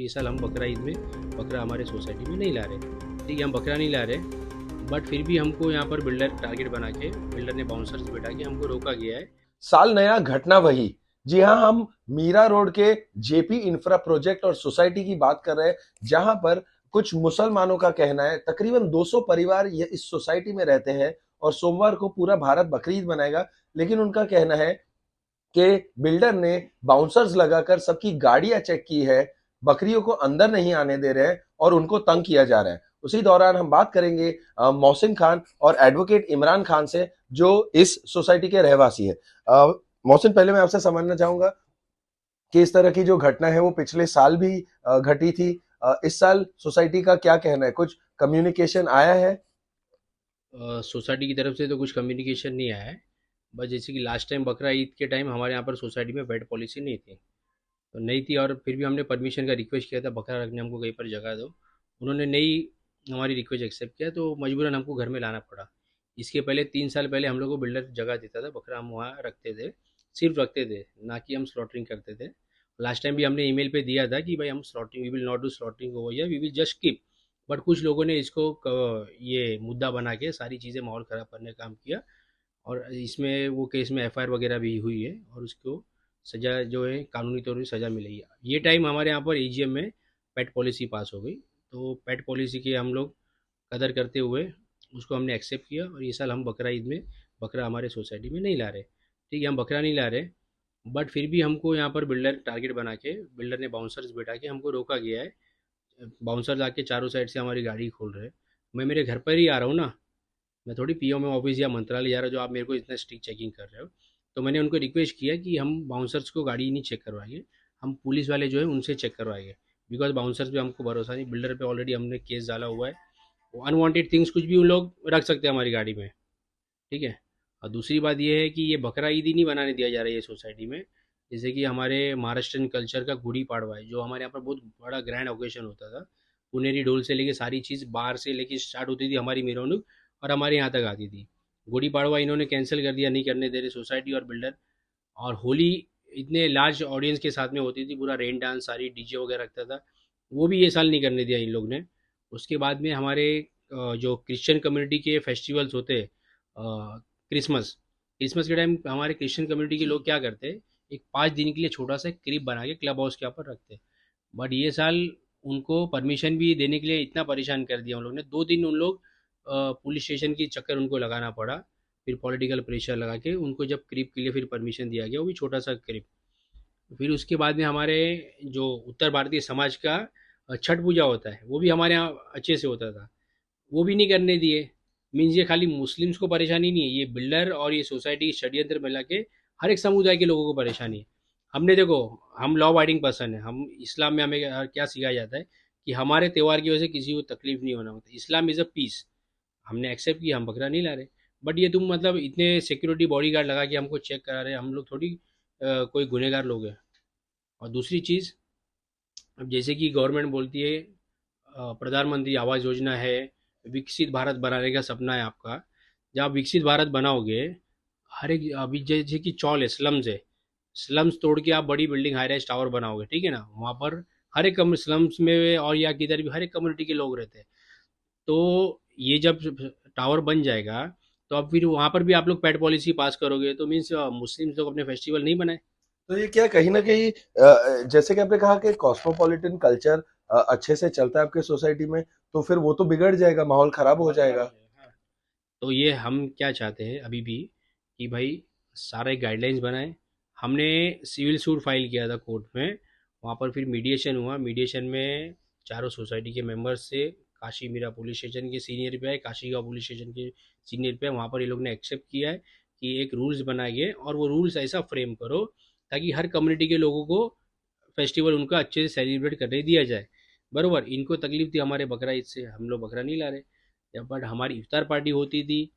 ये साल हम बकरा ईद में बकरा हमारे सोसाइटी में नहीं ला रहे। ठीक है, हम बकरा नहीं ला रहे, बट फिर भी हमको यहाँ पर बिल्डर टारगेट बना के, बिल्डर ने बाउंसर्स बैठा के हमको रोका गया है। साल नया घटना वही। जी हाँ, हम मीरा रोड के जेपी इंफ्रा प्रोजेक्ट और सोसाइटी की बात कर रहे हैं, जहां पर कुछ मुसलमानों का कहना है तकरीबन 200 परिवार ये इस सोसाइटी में रहते हैं और सोमवार को पूरा भारत बकरीद मनाएगा। लेकिन उनका कहना है कि बिल्डर ने बाउंसर्स लगाकर सबकी गाड़ियां चेक की है, बकरियों को अंदर नहीं आने दे रहे हैं और उनको तंग किया जा रहा है। उसी दौरान हम बात करेंगे मोहसिन खान और एडवोकेट इमरान खान से, जो इस सोसाइटी के रहवासी है। मोहसिन, पहले मैं आपसे समझना चाहूंगा कि इस तरह की जो घटना है वो पिछले साल भी घटी थी। इस साल सोसाइटी का क्या कहना है? कुछ कम्युनिकेशन आया है? सोसाइटी की तरफ से तो कुछ कम्युनिकेशन नहीं आया है। बस जैसे कि लास्ट टाइम बकरा ईद के टाइम हमारे यहाँ पर सोसाइटी में बेड पॉलिसी नहीं थी, तो नहीं थी, और फिर भी हमने परमिशन का रिक्वेस्ट किया था बकरा रखने, हमको कहीं पर जगह दो। उन्होंने नहीं हमारी रिक्वेस्ट एक्सेप्ट किया, तो मजबूरन हमको घर में लाना पड़ा। इसके पहले 3 साल पहले हम लोग को बिल्डर जगह देता था, बकरा हम वहाँ रखते थे, सिर्फ रखते थे, ना कि हम स्लॉटरिंग करते थे। लास्ट टाइम भी हमने ईमेल पे दिया था कि भाई हम slaughtering, we will not do slaughtering over here, we will just keep. But कुछ लोगों ने इसको ये मुद्दा बना के सारी चीज़ें माहौल ख़राब करने का काम किया, और इसमें वो केस में एफआईआर वगैरह भी हुई है, और उसको सज़ा जो है कानूनी तौर पर सज़ा मिली है। ये टाइम हमारे यहाँ पर एजीएम में पेट पॉलिसी पास हो गई, तो पेट पॉलिसी के हम लोग कदर करते हुए उसको हमने एक्सेप्ट किया, और ये साल हम बकरा ईद में बकरा हमारे सोसाइटी में नहीं ला रहे। ठीक है, हम बकरा नहीं ला रहे, बट फिर भी हमको यहाँ पर बिल्डर टारगेट बना के, बिल्डर ने बाउंसर्स बैठा के हमको रोका गया है। बाउंसर्स आके चारों साइड से हमारी गाड़ी खोल रहे हैं। मैं मेरे घर पर ही आ रहा हूँ ना, मैं थोड़ी पीओ में ऑफिस या मंत्रालय जा रहा हूँ जो आप मेरे को इतना स्ट्रिक्ट चेकिंग कर रहे हो। तो मैंने उनको रिक्वेस्ट किया कि हम बाउंसर्स को गाड़ी नहीं चेक करवाएंगे, हम पुलिस वाले जो है उनसे चेक करवाएंगे, बिकॉज बाउंसर्स पे हमको भरोसा नहीं। बिल्डर पे ऑलरेडी हमने केस डाला हुआ है, वो अनवांटेड थिंग्स कुछ भी उन लोग रख सकते हैं हमारी गाड़ी में। ठीक है। और दूसरी बात ये है कि ये बकरा ईद ही नहीं बनाने दिया जा रहा है ये सोसाइटी में। जैसे कि हमारे महाराष्ट्रन कल्चर का गुड़ी पाड़वा है, जो हमारे यहाँ पर बहुत बड़ा ग्रैंड ओकेशन होता था। पुनेरी ढोल से लेके सारी चीज़ बाहर से लेके स्टार्ट होती थी हमारी मेहरौनक, और हमारे यहाँ तक आती थी। गुड़ी पाड़वा इन्होंने कैंसिल कर दिया, नहीं करने दे रहे सोसाइटी और बिल्डर। और होली इतने लार्ज ऑडियंस के साथ में होती थी, पूरा रेन डांस सारी डीजे वगैरह रखता था, वो भी ये साल नहीं करने दिया इन लोग ने। उसके बाद में हमारे जो क्रिश्चियन कम्युनिटी के फेस्टिवल्स होते हैं, क्रिसमस, क्रिसमस के टाइम हमारे क्रिश्चियन कम्युनिटी के लोग क्या करते हैं, एक 5 दिन के लिए छोटा सा क्रिप बना के क्लब हाउस के ऊपर रखते हैं। बट ये साल उनको परमिशन भी देने के लिए इतना परेशान कर दिया उन लोग ने, 2 दिन उन लोग पुलिस स्टेशन की चक्कर उनको लगाना पड़ा। फिर पॉलिटिकल प्रेशर लगा के उनको जब क्रिप के लिए फिर परमिशन दिया गया, वो भी छोटा सा क्रिप। फिर उसके बाद में हमारे जो उत्तर भारतीय समाज का छठ पूजा होता है, वो भी हमारे यहाँ अच्छे से होता था, वो भी नहीं करने दिए। मीन्स ये खाली मुस्लिम्स को परेशानी नहीं है, ये बिल्डर और ये सोसाइटी षड्यंत्र मिला के हर एक समुदाय के लोगों को परेशानी है। हमने देखो, हम लॉ अबाइडिंग पर्सन है, हम इस्लाम में हमें क्या सिखाया जाता है कि हमारे त्यौहार की वजह से किसी को तकलीफ नहीं होना, मतलब इस्लाम इज़ अ पीस। हमने एक्सेप्ट किया, हम बकरा नहीं ला रहे। बट ये तुम मतलब इतने सिक्योरिटी बॉडी गार्ड लगा के हमको चेक करा रहे हैं, हम लोग थोड़ी कोई गुनहगार लोग हैं। और दूसरी चीज़, अब जैसे कि गवर्नमेंट बोलती है प्रधानमंत्री आवास योजना है, विकसित भारत बनाने का सपना है आपका। जब आप विकसित भारत बनाओगे, हर एक अभी जैसे कि चौल है, स्लम्स है, स्लम्स तोड़ के आप बड़ी बिल्डिंग हाई राइज टावर बनाओगे, ठीक है ना, वहाँ पर हर एक स्लम्स में और या किधर भी हर एक कम्युनिटी के लोग रहते हैं। तो ये जब टावर बन जाएगा, तो अब फिर वहाँ पर भी आप लोग पेड पॉलिसी पास करोगे, तो मीन्स मुस्लिम्स लोग अपने फेस्टिवल नहीं बनाए। तो ये क्या कहीं ना कहीं जैसे कि आपने कहा कि कॉस्मोपॉलिटन कल्चर अच्छे से चलता है आपके सोसाइटी में, तो फिर वो तो बिगड़ जाएगा, माहौल खराब हो माहौल खराब हो जाएगा। जाएगा, हाँ। तो ये हम क्या चाहते हैं अभी भी कि भाई सारे गाइडलाइंस बनाए। हमने सिविल सूट फाइल किया था कोर्ट में, वहाँ पर फिर मीडिएशन हुआ। मीडिएशन में चारों सोसाइटी के मेंबर्स से, काशी मीरा पुलिस स्टेशन के सीनियर पे है, काशी गाँव पुलिस स्टेशन के सीनियर पे है, वहाँ पर ये लोग ने एक्सेप्ट किया है कि एक रूल्स बनाए गए, और वो रूल्स ऐसा फ्रेम करो ताकि हर कम्युनिटी के लोगों को फेस्टिवल उनका अच्छे से सेलिब्रेट करने दिया जाए। बरोबर, इनको तकलीफ थी हमारे बकरा ईद से, हम लोग बकरा नहीं ला रहे। बट हमारी इफ्तार पार्टी होती थी,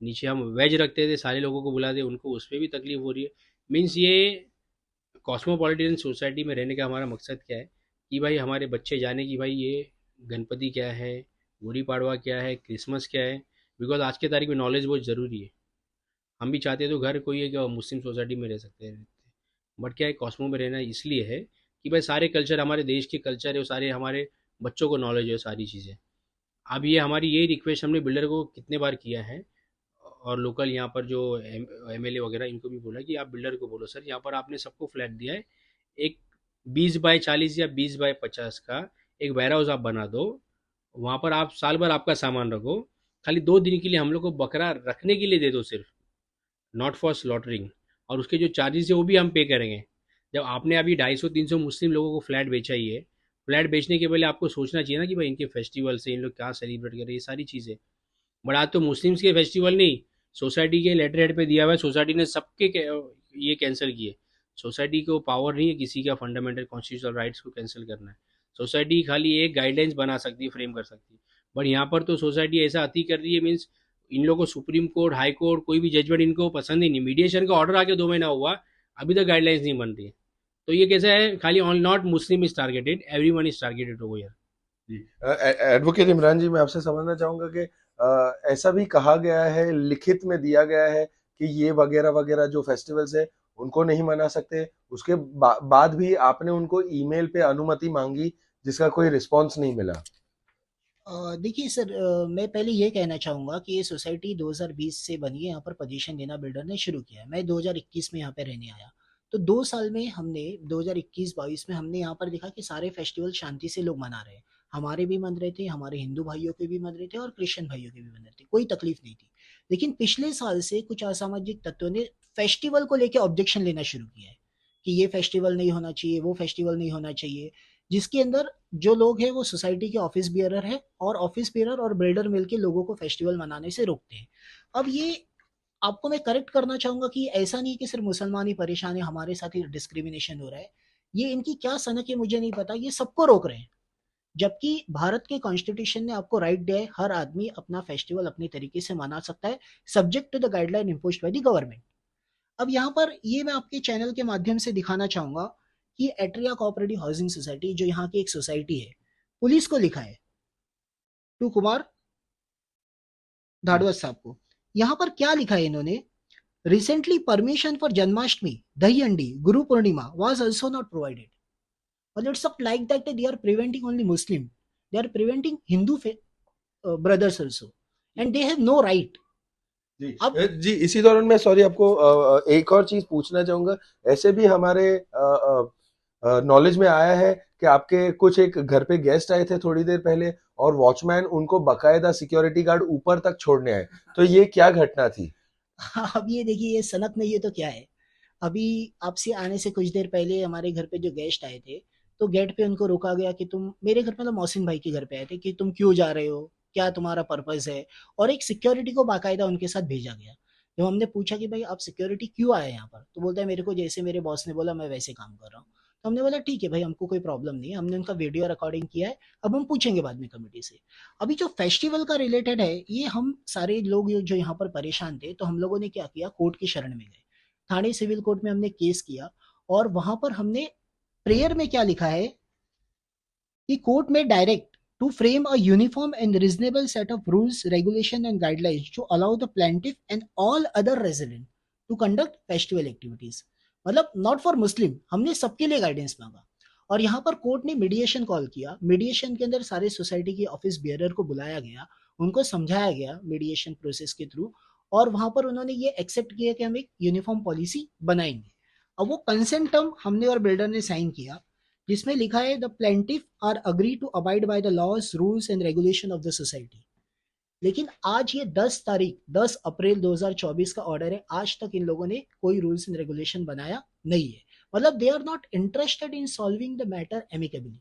नीचे हम वेज रखते थे, सारे लोगों को बुलाते, उनको उस पर भी तकलीफ हो रही है। मीन्स ये कॉस्मोपॉलिटन सोसाइटी में रहने का हमारा मकसद क्या है कि भाई हमारे बच्चे जाने कि भाई ये गणपति क्या है, गुड़ी पाड़वा क्या है, क्रिसमस क्या है। बिकॉज आज के तारीख में नॉलेज बहुत ज़रूरी है। हम भी चाहते हैं तो घर कोई एक मुस्लिम सोसाइटी में रह सकते हैं, बट क्या है, कॉस्मो में रहना इसलिए है कि भाई सारे कल्चर हमारे देश के कल्चर है, वो सारे हमारे बच्चों को नॉलेज है सारी चीज़ें। अब ये हमारी यही रिक्वेस्ट हमने बिल्डर को कितने बार किया है, और लोकल यहाँ पर जो एमएलए वगैरह इनको भी बोला कि आप बिल्डर को बोलो सर, यहाँ पर आपने सबको फ्लैट दिया है, एक 20 बाय 40 या 20 बाय 50 का एक वेयर हाउस आप बना दो, वहाँ पर आप साल भर आपका सामान रखो, खाली 2 दिन के लिए हम लोग को बकरा रखने के लिए दे दो सिर्फ, नॉट फॉर स्लॉटरिंग, और उसके जो चार्जेस है वो भी हम पे करेंगे। जब आपने अभी 250-300 मुस्लिम लोगों को फ्लैट बेचा ही है, फ्लैट बेचने के पहले आपको सोचना चाहिए ना कि भाई इनके फेस्टिवल से इन लोग क्या सेलिब्रेट कर रहे हैं, ये सारी चीज़ें। बट आज तो मुस्लिम्स के फेस्टिवल नहीं, सोसाइटी के लेटर हेड पे दिया हुआ है, सोसाइटी ने सबके ये कैंसिल किए। सोसाइटी को पावर नहीं है किसी का फंडामेंटल कॉन्स्टिट्यूशनल राइट्स को कैंसिल करना है। सोसाइटी खाली एक गाइडलाइंस बना सकती है, फ्रेम कर सकती है। बट यहाँ पर तो सोसाइटी ऐसा अति कर रही है, मीन्स इन लोगों को सुप्रीम कोर्ट, हाई कोर्ट, कोई भी जजमेंट इनको पसंद ही नहीं। मीडिएशन का ऑर्डर आके 2 महीना हुआ, अभी तक गाइडलाइंस नहीं बन रही है। तो ये कैसा है, खाली on not Muslim is targeted, everyone is targeted over here. जी। एडवोकेट इमरान जी, मैं आपसे समझना चाहूंगा कि ऐसा भी कहा गया है, लिखित में दिया गया है कि ये वगैरह वगैरह जो फेस्टिवल्स है उनको नहीं मना सकते, उसके बाद भी आपने उनको ईमेल पे अनुमति मांगी जिसका कोई रिस्पांस नहीं मिला। देखिए सर, मैं पहले ये कहना चाहूँगा कि ये सोसाइटी 2020 से बनी है, यहाँ पर पोजीशन देना बिल्डर ने शुरू किया है। मैं 2021 में यहाँ पे रहने आया, तो 2 साल में हमने 2021-22 में हमने यहाँ पर देखा कि सारे फेस्टिवल शांति से लोग मना रहे हैं। हमारे भी मन रहे थे, हमारे हिंदू भाइयों के भी मन रहे थे और क्रिश्चियन भाइयों के भी मन रहे थे, कोई तकलीफ नहीं थी। लेकिन पिछले साल से कुछ असामाजिक तत्वों ने फेस्टिवल को लेकर ऑब्जेक्शन लेना शुरू किया है कि ये फेस्टिवल नहीं होना चाहिए, वो फेस्टिवल नहीं होना चाहिए, जिसके अंदर जो लोग हैं वो सोसाइटी के ऑफिस बियरर है, और ऑफिस बियरर और बिल्डर मिलके लोगों को फेस्टिवल मनाने से रोकते हैं। अब ये आपको मैं करेक्ट करना चाहूंगा कि ऐसा नहीं कि सिर्फ मुसलमान ही परेशान है, हमारे साथ ही डिस्क्रिमिनेशन हो रहा है। ये इनकी क्या सनक है मुझे नहीं पता, ये सबको रोक रहे हैं। जबकि भारत के कॉन्स्टिट्यूशन ने आपको राइट दिया है, हर आदमी अपना फेस्टिवल अपने तरीके से मना सकता है, subject to the guideline imposed by the government. अब यहाँ पर ये मैं आपके चैनल के माध्यम से दिखाना चाहूंगा कि एट्रिया कोऑपरेटिव हाउसिंग सोसाइटी, जो यहाँ की एक सोसाइटी है, पुलिस को लिखा है, टू कुमार धाड़वत साहब को। यहाँ पर क्या लिखा है इन्होंने, recently permission for Janmashtami, Dahi Handi, Guru Purnima was also not provided. मतलब it's not like that they are preventing only Muslim, they are preventing Hindu brothers also, and they have no right. जी। अब जी, इसी दौरान मैं सॉरी आपको एक और चीज पूछना चाहूंगा। ऐसे भी हमारे नॉलेज में आया है कि आपके कुछ एक घर पे गेस्ट आए थे थोड़ी देर पहले, और वॉचमैन उनको बकायदा सिक्योरिटी गार्ड ऊपर तक छोड़ने आए, तो ये क्या घटना थी? अब ये देखिए, ये सनक नहीं, ये तो क्या है। अभी आपसे आने से कुछ देर पहले हमारे घर पे जो गेस्ट आए थे, तो गेट पे उनको रोका गया कि तुम मेरे घर पे, मतलब मोहसिन भाई के घर पे आए थे, कि तुम क्यों जा रहे हो, क्या तुम्हारा पर्पस है। और एक सिक्योरिटी को बाकायदा उनके साथ भेजा गया। जब हमने पूछा कि भाई आप सिक्योरिटी क्यों आए यहाँ पर, तो बोलता है मेरे को जैसे मेरे बॉस ने बोला मैं वैसे काम कर रहा हूँ। तो हमने बोला ठीक है भाई, हमको कोई प्रॉब्लम नहीं है, हमने उनका वीडियो रिकॉर्डिंग किया है, अब हम पूछेंगे बाद में कमेटी से। अभी जो फेस्टिवल का रिलेटेड है, ये हम सारे लोग जो यहाँ पर परेशान थे, तो हम लोगों ने क्या किया, कोर्ट की शरण में गए, थाने सिविल कोर्ट में हमने केस किया। और वहां पर हमने प्रेयर में क्या लिखा है कि कोर्ट में direct to frame a uniform and reasonable set of rules, regulation and guidelines to allow the plaintiff and all other resident to conduct festival activities. मतलब नॉट फॉर मुस्लिम, हमने सबके लिए गाइडेंस मांगा। और यहाँ पर कोर्ट ने मीडिएशन कॉल किया, मीडिएशन के अंदर सारे सोसाइटी के ऑफिस बियरर को बुलाया गया, उनको समझाया गया मीडिएशन प्रोसेस के थ्रू, और वहां पर उन्होंने ये एक्सेप्ट किया कि हम एक यूनिफॉर्म पॉलिसी बनाएंगे। अब वो कंसेंट टर्म हमने और बिल्डर ने साइन किया, जिसमें लिखा है the plaintiff are agree to abide by the laws, rules and regulation of the society. लेकिन आज ये 10 अप्रैल 2024 का ऑर्डर है, आज तक इन लोगों ने कोई रूल्स एंड रेगुलेशन बनाया नहीं है। मतलब they are not interested in solving the matter amicably,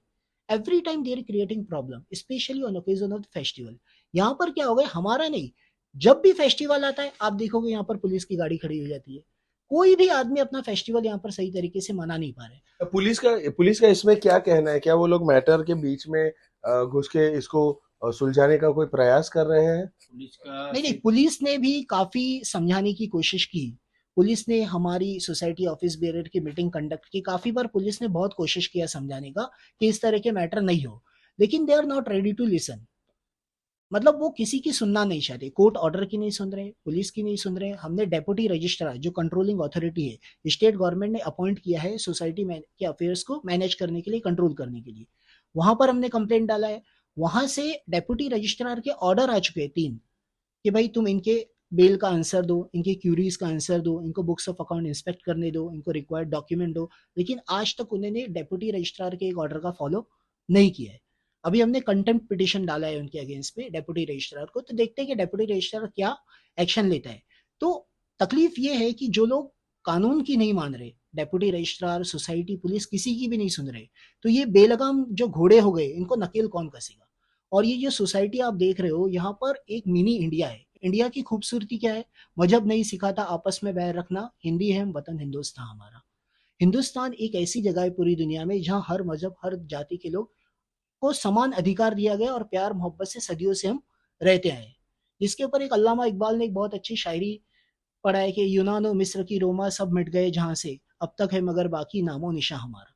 every time they are creating problem, specially on occasion of festival. यहाँ पर क्या हो गया, हमारा नहीं, जब भी फेस्टिवल आता है आप देखोगे यहाँ पर पुलिस की गाड़ी खड़ी हो जाती है। कोई भी आदमी अपना फेस्टिवल यहाँ पर सही तरीके से मना नहीं पा रहे। पुलिस का इसमें क्या कहना है? क्या वो लोग मैटर के बीच में घुस के इसको सुलझाने का कोई प्रयास कर रहे हैं? पुलिस का नहीं नहीं, पुलिस ने भी काफी समझाने की कोशिश की। पुलिस ने हमारी सोसाइटी ऑफिस बेरर की मीटिंग कंडक्ट की, काफी बार पुलिस ने बहुत कोशिश किया समझाने का कि इस तरह के मैटर नहीं हो, लेकिन they are not ready to listen. मतलब वो किसी की सुनना नहीं चाहते, कोर्ट ऑर्डर की नहीं सुन रहे, पुलिस की नहीं सुन रहे। हमने डेप्यूटी रजिस्ट्रार जो कंट्रोलिंग अथॉरिटी है, स्टेट गवर्नमेंट ने अपॉइंट किया है सोसाइटी में के अफेयर्स को मैनेज करने के लिए, कंट्रोल करने के लिए, वहां पर हमने कंप्लेंट डाला है। वहां से डेप्यूटी रजिस्ट्रार के ऑर्डर आ चुके हैं 3 कि भाई तुम इनके बेल का आंसर दो, इनकी क्यूरीज का आंसर दो, इनको बुक्स ऑफ अकाउंट इंस्पेक्ट करने दो, इनको रिक्वायर्ड डॉक्यूमेंट दो। लेकिन आज तक उन्होंने डेप्यूटी रजिस्ट्रार के एक ऑर्डर का फॉलो नहीं किया है। अभी हमने कंटेम्प्ट पिटिशन डाला है उनके अगेंस्ट में डेप्यूटी रजिस्ट्रार को, तो देखते हैं कि डेप्यूटी रजिस्ट्रार क्या एक्शन लेता है। तो तकलीफ ये है कि जो लोग कानून की नहीं मान रहे, डेप्यूटी रजिस्ट्रार, सोसाइटी, पुलिस, किसी की भी नहीं सुन रहे, तो ये बेलगाम जो घोड़े हो गए, इनको नकेल कौन कसेगा। और ये जो सोसाइटी आप देख रहे हो, यहाँ पर एक मिनी इंडिया है। इंडिया की खूबसूरती क्या है? मजहब नहीं सिखाता आपस में बैर रखना, हिंदी है हम, वतन हिंदुस्तान हमारा। हिंदुस्तान एक ऐसी जगह है पूरी दुनिया में जहाँ हर मजहब, हर जाति के लोग को समान अधिकार दिया गया और प्यार मोहब्बत से सदियों से हम रहते आए हैं। जिसके ऊपर एक अल्लामा इकबाल ने एक बहुत अच्छी शायरी पढ़ा है कि यूनान और मिस्र की रोमा सब मिट गए जहां से, अब तक है मगर बाकी नामो निशा हमारा।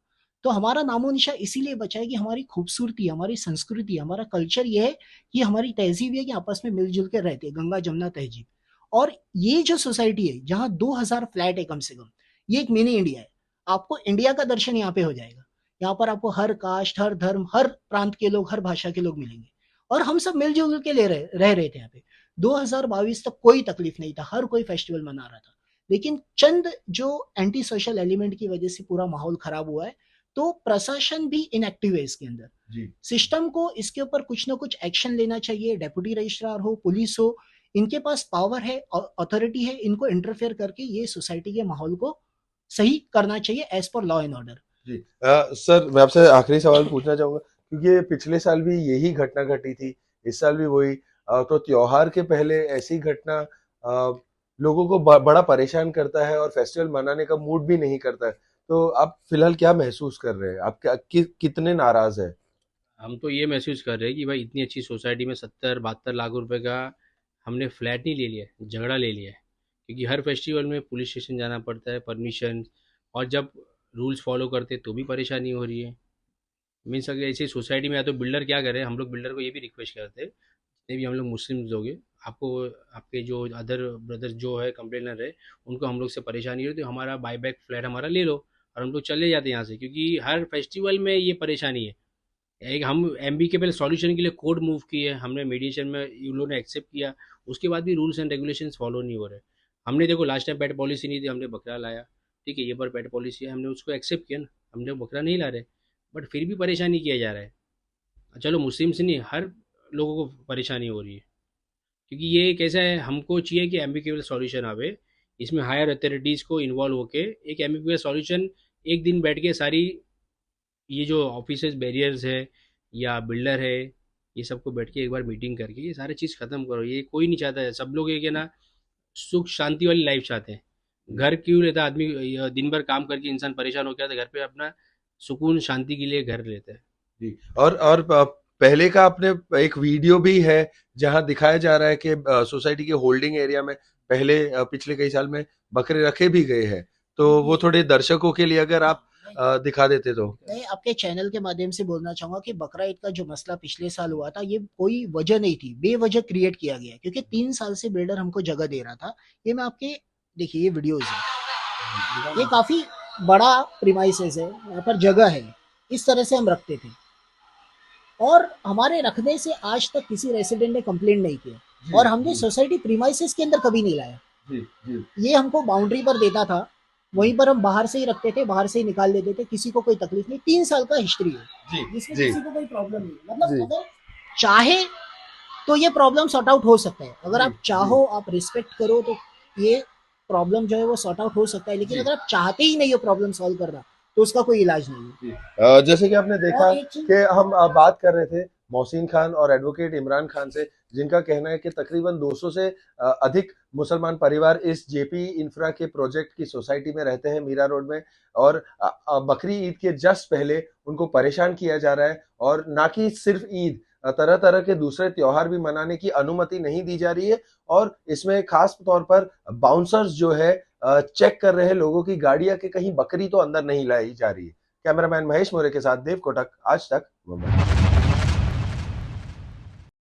तो हमारा नामो निशा इसीलिए बचा है कि हमारी खूबसूरती, हमारी संस्कृति, हमारा कल्चर ये है कि हमारी तहजीब है कि आपस में मिलजुल कर रहते हैं, गंगा जमुना तहजीब। और ये जो सोसाइटी है जहाँ 2000 फ्लैट है कम से कम, ये एक मिनी इंडिया है। आपको इंडिया का दर्शन यहाँ पे हो जाएगा। यहाँ पर आपको हर कास्ट, हर धर्म, हर प्रांत के लोग, हर भाषा के लोग मिलेंगे। और हम सब मिलजुल के रह रहे थे यहाँ पे। 2022 तक कोई तकलीफ नहीं था, हर कोई फेस्टिवल मना रहा था। लेकिन चंद जो एंटी सोशल एलिमेंट की वजह से पूरा माहौल खराब हुआ है। तो प्रशासन भी इनएक्टिव है इसके अंदर। जी सिस्टम को इसके ऊपर कुछ ना कुछ एक्शन लेना चाहिए। डेप्यूटी रजिस्ट्रार हो, पुलिस हो, इनके पास पावर है, अथॉरिटी है, इनको इंटरफेयर करके ये सोसाइटी के माहौल को सही करना चाहिए as per law and order. जी सर, मैं आपसे आखिरी सवाल पूछना चाहूंगा, क्योंकि पिछले साल भी यही घटना घटी थी, इस साल भी वही। तो त्योहार के पहले ऐसी घटना लोगों को बड़ा परेशान करता है और फेस्टिवल मनाने का मूड भी नहीं करता है। तो आप फिलहाल क्या महसूस कर रहे हैं? आप कितने नाराज है? हम तो ये महसूस कर रहे हैं कि भाई इतनी अच्छी सोसाइटी में 70-72 लाख रुपए का हमने फ्लैट नहीं ले लिया है, झगड़ा ले लिया है। क्योंकि हर फेस्टिवल में पुलिस स्टेशन जाना पड़ता है, परमिशन, और जब रूल्स फॉलो करते तो भी परेशानी हो रही है। मीन्स अगर ऐसी सोसाइटी में, या तो बिल्डर क्या करे, हम लोग बिल्डर को ये भी रिक्वेस्ट करते हैं, जितने भी हम लोग मुस्लिम्स होंगे, आपको आपके जो अदर ब्रदर्स जो है कंप्लेनर है, उनको हम लोग से परेशानी हो रही तो हमारा बाई बैक फ्लैट हमारा ले लो और हम लोग चले जाते हैं यहाँ से। क्योंकि हर फेस्टिवल में ये परेशानी है। एक हम एमबी के पहले सॉल्यूशन के लिए कोड मूव किए, हमने मीडिएशन में इन लोगों ने एक्सेप्ट किया, उसके बाद भी रूल्स एंड रेगुलेशंस फॉलो नहीं हो रहे। हमने देखो लास्ट टाइम पेट पॉलिसी नहीं थी, हमने बकरा लाया, ठीक है, ये बार पेट पॉलिसी है, हमने उसको एक्सेप्ट किया ना, हमने बकरा नहीं ला रहे, बट फिर भी परेशानी किया जा रहा है। चलो मुस्लिम से नहीं, हर लोगों को परेशानी हो रही है। क्योंकि ये कैसा है, हमको चाहिए कि एम्बिकेबल सॉल्यूशन आवे, इसमें हायर अथॉरिटीज़ को इन्वॉल्व होके एक एम्बिकेबल सॉल्यूशन, एक दिन बैठ के सारी ये जो ऑफिसेज बैरियर्स है या बिल्डर है, ये सबको बैठ के एक बार मीटिंग करके ये सारी चीज़ ख़त्म करो। ये कोई नहीं चाहता है, सब लोग एक है ना सुख शांति वाली लाइफ चाहते हैं। घर क्यों लेता है आदमी, दिन भर काम करके इंसान परेशान हो गया तो घर पे अपना सुकून शांति के लिए घर लेता है। जी, और पहले का आपने एक वीडियो भी है जहां दिखाया जा रहा है कि सोसाइटी के होल्डिंग एरिया में पहले पिछले कई साल में बकरे रखे भी गए हैं। तो वो थोड़े दर्शकों के लिए अगर आप दिखा देते तो। मैं आपके चैनल के माध्यम से बोलना चाहूंगा कि बकरा ईद का जो मसला पिछले साल हुआ था, ये कोई वजह नहीं थी, बेवजह क्रिएट किया गया, क्योंकि 3 साल से बिल्डर हमको जगह दे रहा था। ये मैं आपके, देखिए ये वीडियोज है, ये काफी बड़ा प्रीमाइसेस है, यहाँ पर जगह है, इस तरह से हम रखते थे। और हमारे रखने से आज तक किसी रेसिडेंट ने कंप्लेंट नहीं किया, और हमने सोसाइटी प्रीमाइसेस के अंदर कभी नहीं लाया। जी जी ये हमको बाउंड्री पर देता था, वहीं पर हम बाहर से ही रखते थे, बाहर से ही निकाल देते थे, किसी को कोई तकलीफ नहीं। 3 साल का हिस्ट्री है जी जिसमें जी किसी को कोई प्रॉब्लम नहीं। मतलब जी अगर चाहे तो ये प्रॉब्लम सॉर्ट आउट हो सकता है, अगर जी आप चाहो, आप रिस्पेक्ट करो, तो ये प्रॉब्लम जो है वो सॉर्ट आउट हो सकता है। लेकिन जी अगर आप चाहते ही नहीं हो प्रॉब्लम सॉल्व करना, तो उसका कोई इलाज नहीं है। जी। जैसे कि आपने देखा और एक चीज, कि हम बात कर रहे थे मोहसिन खान और एडवोकेट इमरान खान से, जिनका कहना है कि तकरीबन 200 से अधिक मुसलमान परिवार इस जेपी इंफ्रा के प्रोजेक्ट की सोसाइटी में रहते हैं मीरा रोड में, और बकरी ईद के जस्ट पहले उनको परेशान किया जा रहा है। और ना कि सिर्फ ईद, तरह तरह के दूसरे त्योहार भी मनाने की अनुमति नहीं दी जा रही है। और इसमें खास तौर पर बाउंसर्स जो है चेक कर रहे हैं लोगों की गाड़ियां कि कहीं बकरी तो अंदर नहीं लाई जा रही है। कैमरामैन महेश मोरे के साथ देव कोटक, आज तक, मुंबई।